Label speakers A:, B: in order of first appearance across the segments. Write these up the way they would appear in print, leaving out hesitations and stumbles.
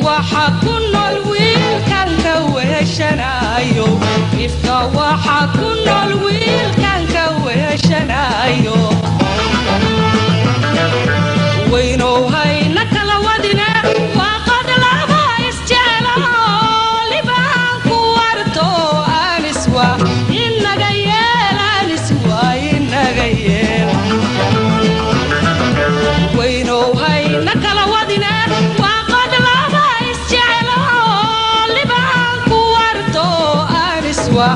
A: waxa ku nool wiilkan ka weeshanayo ifka waxa ku nool wiilkan ka weeshanayo wayno hayna kala wadina waqad laba isjala liban ku warto aniswa inaga yeel aniswa inaga yeel wayno hayna kala wadina waqad laba isjala liban ku warto aniswa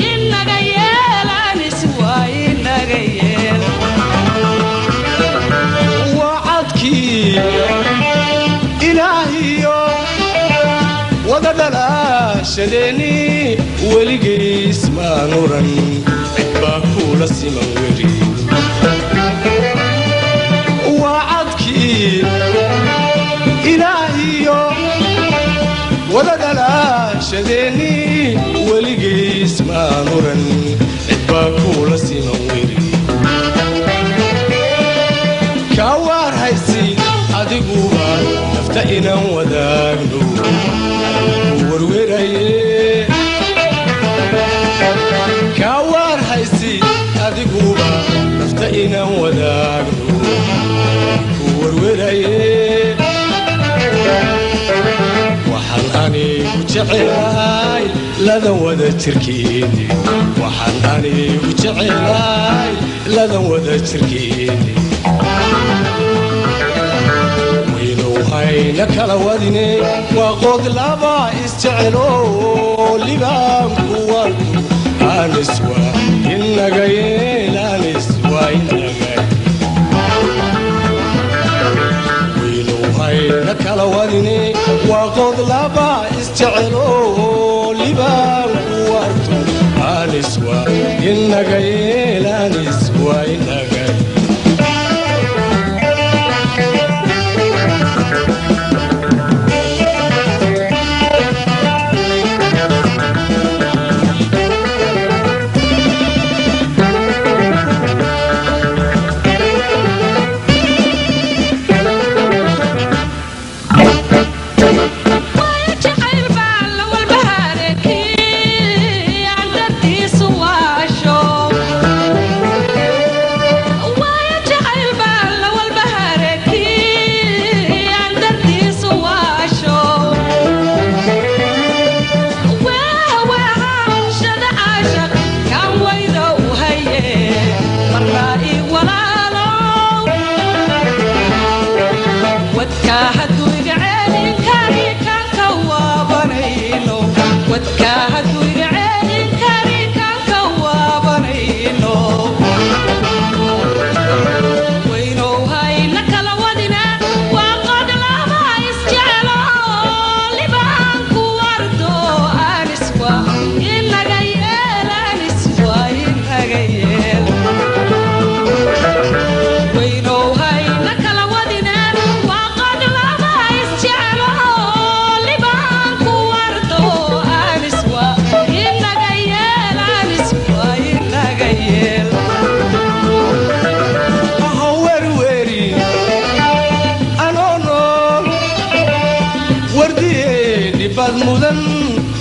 A: inaga yeel aniswa inaga yeel إلهي وقدلا شدني ولقي اسمع نورا باكول السما وري وعدك إلهي وقدلا شدني ولقي اسمع نورا باكول السما وري كوار هيسي أدقوها نفتئنا وداغنو ورويري كوار هيسي أدقوها نفتئنا وداغنو ورويري وحناني وجعلاي لذا وذا تركيني وحناني وجعلاي لذا وذا تركيني هينا كلا ودني وقود لبا استعلو لبام كوالكو أنسوا إننا جايين أنسوا إننا جايين وينو هينا كلا ودني وقود لبا استعلو لبام كوالكو أنسوا إننا جايين أنسوا إننا جايين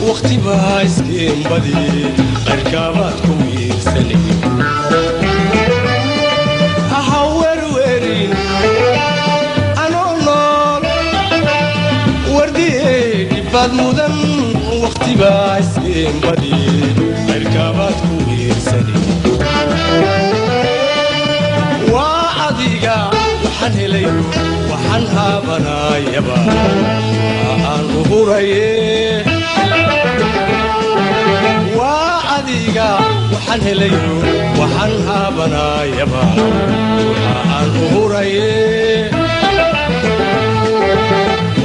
A: وقتي بايس كيم بدي أركابات كوير سني أحور ويرين أنا نول وردي بعد مدن وقتي بايس كيم بدي أركابات كوير سني وعديقا وحن هليو وحن هابنا يبا عن ظهوري وعديقا وحن هليو وحن هابنا يبا عن ظهوري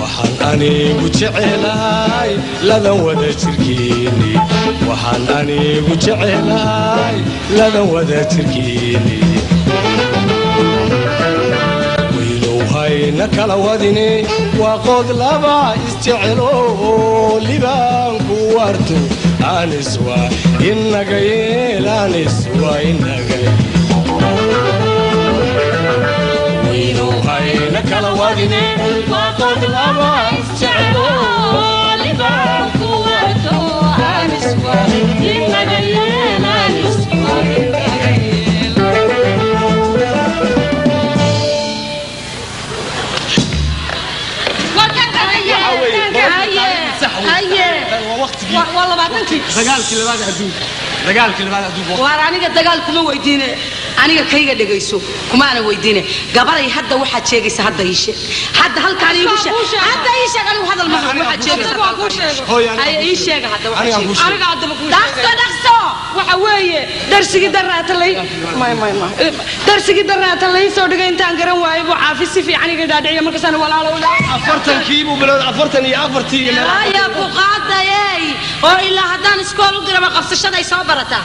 A: وحن أني وجعلاي لذا وذا تركيني وحن أني وجعلاي لذا وذا تركيني هينا كلا ودني وقود لبا استعلو لبان كوارتو أنسوا إننا جايين أنسوا إننا جايين وينو هينا كلا ودني وقود لبا استعلو dagaalkii labaad adduunka
B: waar aniga dagaal kuma weydiine aniga kayga dhageyso kuma ana weydiine gabaray hadda waxa sheegaysa hadda ii sheeg hadda halkaan iigu sheeg hadda ii sheeg anigu hadal ma waxa sheegaysa ay ii sheeg hadda waxa aniga hadda ma ku dhaqso waxa weeye darsigii daraata lay darsigii daraata lay soo dhigay intaan garan waayo buu caafis si fiican iga dhaadhiciyo markaas aan walaalo
A: 40 kiibo bilood 44 iyo
B: ya ku qaadayay oo ilaa hadaan iskool u diraba qabsashada ay soo barataa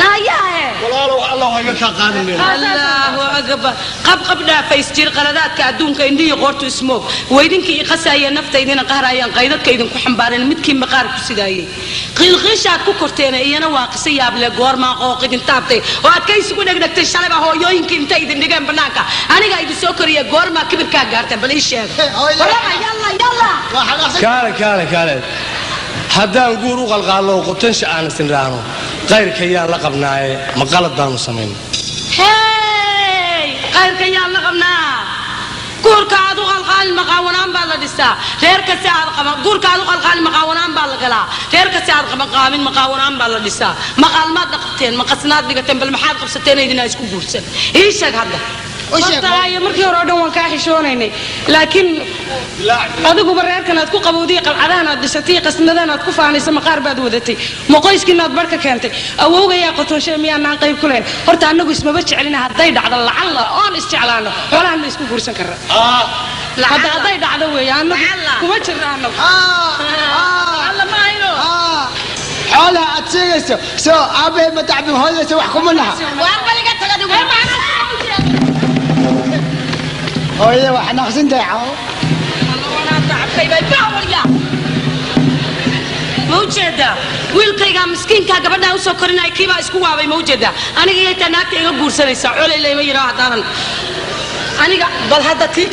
B: naayahe
A: walaalo allah iga ka qaadan
B: Allahu akbar qab dhaafaystiir qaladaadka adduunka indhiyo qortu ismoog weydinki qasaya naftaydina qahrayaan qaydadka idin ku xambaareen midkii maqaar ku sidaayay qilqishaad ku korteen iyana waa qisayaab le goorma qooqidin taabtay oo aad ka isugu dhagdhagtay shalaba hooyooyinka inta idin dhigaan banaanka aniga idin soo koriya goorma kibirka gaartay bal ii sheeg
A: yalla kaale haddaan guur u qalqaalo qotansha aan sinraano qayrka yaa la qabnaaye ma qalad baanu samayn
B: qayrka yaa la qabnaa guurka aad u qalqaal maqaawanaan baa la dhisaa reerka si aad qaban guurka aad u qalqaal maqaawanaan baa la galaa reerka si aad qaban qaamin maqaawanaan baa la dhisaa maqaalmaad dhaqateen maqasnaad dhigateen bal maxaad qabsateen idina isku guursan ii sheeg hadda
C: وشاي مركي هو دون كاحي شونيني لكن adigu bareerkan aad ku qabowdiy qalcadahan aad dhisatay qasnadan aad ku faanaysa maqaar baad wadatay maqoyskiina aad barka keentay awowga yaa qotonshay miyaan qayb ku leen horta anagu ismaba jecelina haday dhacdo lacala oon isjeclaano xoolahan la isku guursan karaa hadda haday dhacdo weeyaan kuma jiraano alla ma hayno
D: xoolaha aad sheegayso soo aabay ma tacbi hooyaysa wax kuma laha
B: waa baliga tagad
D: hooyada wax naqsin tahay
B: موجودة ويلكيغا مسكينكا غبدها u soo korinay kiiba isku waabay موجودة aniga iyo tanaagta iga guursanaysa culay leeyma yiraahdan aniga bal hadda tii